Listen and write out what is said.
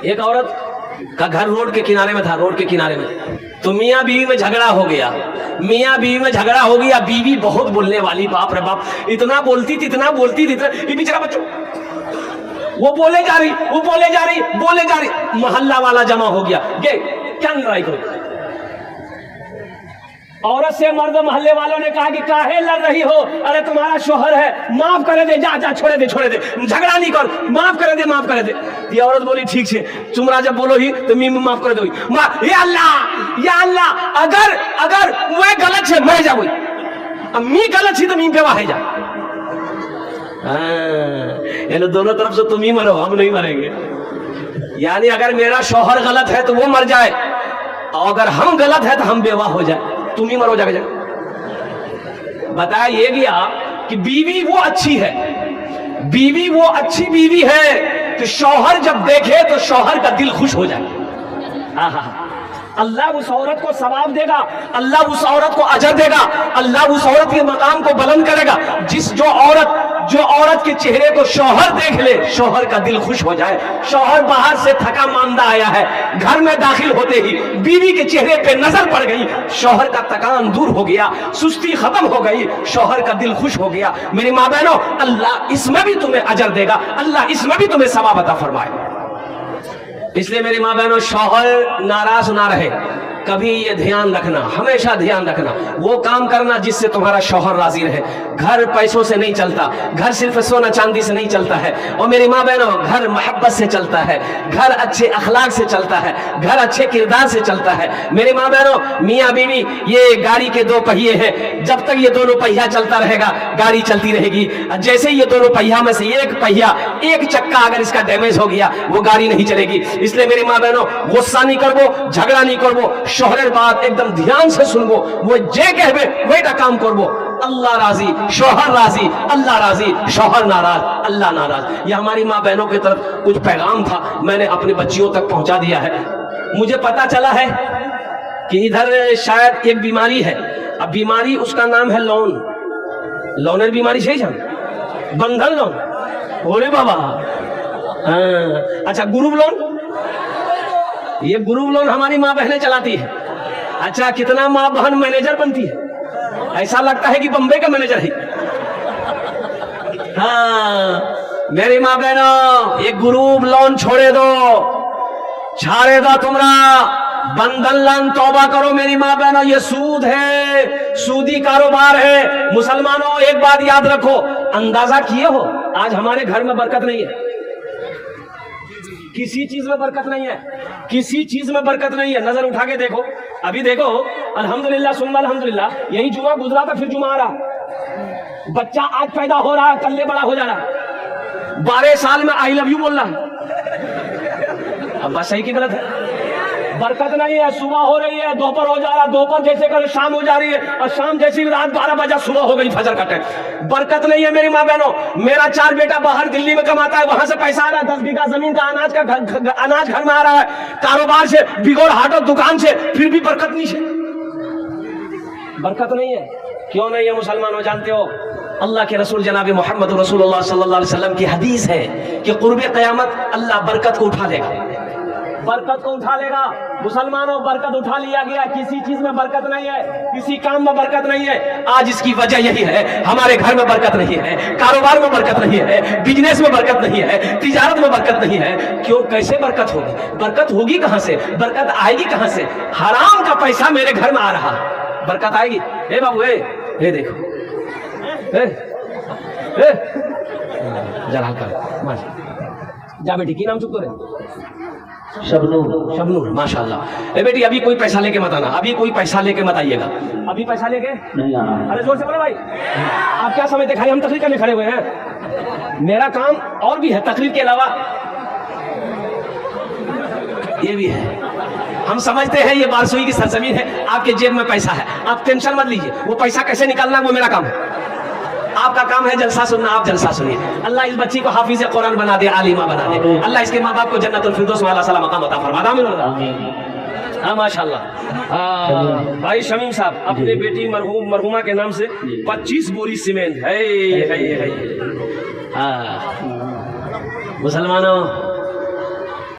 ایک عورت کا گھر روڈ کے کنارے میں تھا, روڈ کے کنارے میں. تو میاں بیوی میں جھگڑا ہو گیا, میاں بیوی میں جھگڑا ہو گیا. بیوی بہت بولنے والی, باپ رے باپ, اتنا بولتی تھی, اتنا بولتی تھی, یہ بیچارہ بچوں وہ بولے جا رہی, وہ بولے جا رہی, بولے جا رہی. محلہ والا جمع ہو گیا, کیا لڑائی کرو. عورت سے مرد محلے والوں نے کہا کہ کاہے لڑ رہی ہو, ارے تمہارا شوہر ہے, معاف کرے دے, جا جا چھوڑے دے, چھوڑے دے, جھگڑا نہیں کر, معاف کرے دے, معاف کرے دے. یہ عورت بولی ٹھیک ہے, تمہارا جب بولو ہی تو می معاف کر دو. یا اللہ, اگر وہ غلط ہے میں جا, وہی می غلط تھی تو می پہ واہ جا. یعنی دونوں طرف سے تم ہی مرو, ہم نہیں مریں گے. یعنی اگر میرا شوہر غلط ہے تو وہ مر جائے, اور اگر ہم غلط ہے تو ہم بیوہ ہو جائے, تم ہی مرو جا کے. بتایا یہ گیا کہ بیوی وہ اچھی ہے, بیوی وہ اچھی بیوی ہے کہ شوہر جب دیکھے تو شوہر کا دل خوش ہو جائے. اللہ اس عورت کو ثواب دے گا, اللہ اس عورت کو اجر دے گا, اللہ اس عورت کے مقام کو بلند کرے گا. جو عورت کے چہرے کو شوہر دیکھ لے, شوہر کا دل خوش ہو جائے. شوہر باہر سے تھکا ماندہ آیا ہے, گھر میں داخل ہوتے ہی بیوی کے چہرے پہ نظر پڑ گئی, شوہر کا تکان دور ہو گیا, سستی ختم ہو گئی, شوہر کا دل خوش ہو گیا. میری ماں بہنوں, اللہ اس میں بھی تمہیں اجر دے گا, اللہ اس میں بھی تمہیں ثواب عطا فرمائے. اس لیے میری ماں بہنوں, شوہر ناراض نہ رہے, کبھی یہ دھیان رکھنا, ہمیشہ دھیان رکھنا, وہ کام کرنا جس سے تمہارا شوہر راضی رہے. گھر پیسوں سے نہیں چلتا, گھر صرف سونا چاندی سے نہیں چلتا ہے. اور میری ماں بہنوں, گھر محبت سے چلتا ہے, گھر اچھے اخلاق سے چلتا ہے, گھر اچھے کردار سے چلتا ہے. میری ماں بہنوں, میاں بیوی یہ گاڑی کے دو پہیے ہیں, جب تک یہ دونوں پہیا چلتا رہے گا گاڑی چلتی رہے گی. جیسے یہ دونوں پہیا میں سے ایک پہیا, ایک چکا اگر اس کا ڈیمیج ہو گیا وہ گاڑی نہیں چلے گی. اس لیے میری ماں بہنوں, غصہ نہیں کرو, جھگڑا نہیں کرو, شوہر بات ایک دم دھیان سے سنو, وہ جے کہبے وہیٹا کام کرو. اللہ راضی, شوہر راضی, اللہ راضی, شوہر ناراض, اللہ ناراض. یہ ہماری ماں بہنوں کی طرف کچھ پیغام تھا, میں نے اپنی بچیوں تک پہنچا دیا ہے. مجھے پتا چلا ہے کہ ادھر شاید ایک بیماری ہے. اب بیماری اس کا نام ہے لون, لونر بیماری سے جان, بندھن لون, بولے بابا. اچھا, گروپ لون, یہ گروپ لون ہماری ماں بہنیں چلاتی ہے. اچھا, کتنا ماں بہن مینیجر بنتی ہے, ایسا لگتا ہے کہ بمبئی کا مینیجر ہے. ہاں میری ماں بہنوں, یہ گروپ لون چھوڑے دو, چھاڑے دو تمہارا بندھن لون, توبہ کرو. میری ماں بہنوں, یہ سود ہے, سودی کاروبار ہے. مسلمانوں, ایک بات یاد رکھو, اندازہ کیے ہو آج ہمارے گھر میں برکت نہیں ہے, کسی چیز میں برکت نہیں ہے, کسی چیز میں برکت نہیں ہے. نظر اٹھا کے دیکھو, ابھی دیکھو, الحمدللہ ثم الحمدللہ, یہی جمعہ گزرا تھا, پھر جمعہ آ رہا. بچہ آج پیدا ہو رہا ہے, کل بڑا ہو جا رہا. 12 سال میں آئی لو یو بول رہا ہے. اب بات صحیح کی غلط ہے؟ برکت نہیں ہے. صبح ہو رہی ہے, دوپہر ہو جا رہا, دوپہر جیسے کل شام ہو جا رہی ہے, اور شام جیسی رات 12 بجا صبح ہو گئی, فجر کا ٹائم. برکت نہیں ہے میری ماں بہنوں. میرا 4 بیٹا باہر دلی میں کماتا ہے, وہاں سے پیسہ آ رہا ہے, 10 بیگھہ زمین کا اناج گھر میں آ رہا ہے, کاروبار سے, بگوڑ ہاٹ دکان سے, پھر بھی برکت نہیں ہے. برکت نہیں ہے. کیوں نہیں ہے مسلمانوں؟ جانتے ہو, اللہ کے رسول جناب محمد رسول اللہ صلی اللہ علیہ وسلم کی حدیث ہے کہ قرب قیامت اللہ برکت کو اٹھا لے گا, برکت کو اٹھا لے گا. مسلمانوں, برکت اٹھا لیا گیا, کسی چیز میں برکت نہیں ہے, کسی کام میں برکت نہیں ہے. آج اس کی وجہ یہی ہے, ہمارے گھر میں برکت نہیں ہے, کاروبار میں برکت نہیں ہے, بزنس میں برکت نہیں ہے, تجارت میں برکت نہیں ہے. کیوں؟ کیسے برکت ہوگی؟ برکت ہوگی کہاں سے؟ برکت آئے گی کہاں سے؟ حرام کا پیسہ میرے گھر میں آ رہا, برکت آئے گی؟ اے بابو, اے دیکھو, ذرا کر جا بیٹی, کی نام چپ کرے؟ شبنور. شبنور, ماشاءاللہ. اے بیٹی, ابھی کوئی پیسہ لے کے مت آنا, ابھی کوئی پیسہ لے کے مت آئیے گا. ابھی پیسہ لے کے نہیں آنا. ارے زور سے بولو بھائی, آپ کیا سمجھتے ہیں ہم تقریر کرنے کھڑے ہوئے ہیں؟ میرا کام اور بھی ہے, تقریر کے علاوہ یہ بھی ہے. ہم سمجھتے ہیں یہ بارسوئی کی سرزمین ہے, آپ کے جیب میں پیسہ ہے, آپ ٹینشن مت لیجیے, وہ پیسہ کیسے نکالنا وہ میرا کام ہے. آپ کا کام ہے جلسہ سننا, آپ جلسہ سنیے. اللہ اس بچی کو حافظ قرآن بنا دے, عالمہ بنا دے. اللہ اس کے ماں باپ کو جنت الفردوس میں اعلیٰ صلاح مقام عطا فرما. آمین. ہاں ماشاءاللہ. بھائی شمیم صاحب, اپنے بیٹی مرحومہ کے نام سے 25 بوری سیمنٹ ہے. مسلمانوں,